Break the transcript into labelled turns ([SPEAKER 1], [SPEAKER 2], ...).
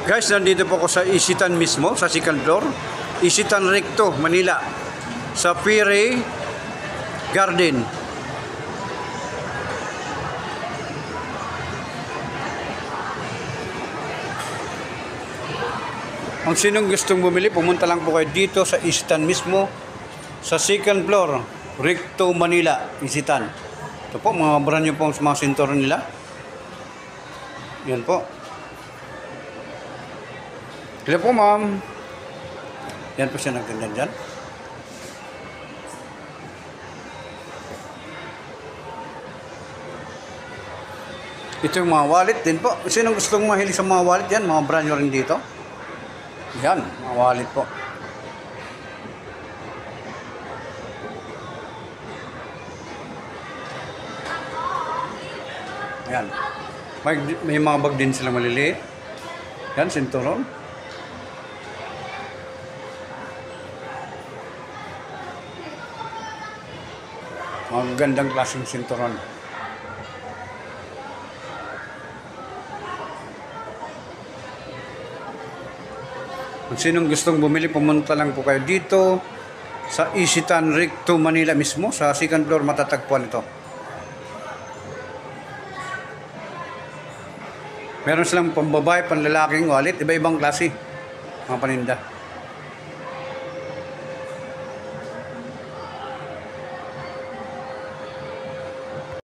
[SPEAKER 1] Guys, nandito po ako sa Isitan mismo, sa second floor. Isitan Recto, Manila. Sa Pire Garden. Ang sinong gustong bumili, pumunta lang po kayo dito sa Isitan mismo. Sa second floor, Recto, Manila, Isitan. Ito po, mga brand nyo po mga sinturon nila. Yan po. Hello po, ma'am. Yan po siya nagtindan dyan. Ito yung mga wallet din po. Sinong gustong mahilig sa mga wallet yan? Mga brand nyo rin dito. Yan, mga wallet po. Yan. May mga bag din sila maliliit. Yan, sinturon. Mga gandang klaseng sinturon. Kung sinong gustong bumili, pumunta lang po kayo dito sa Isitan Recto, Manila mismo. Sa second floor matatagpuan ito. Meron silang pambabae, panlalaking wallet, iba-ibang klase mga paninda.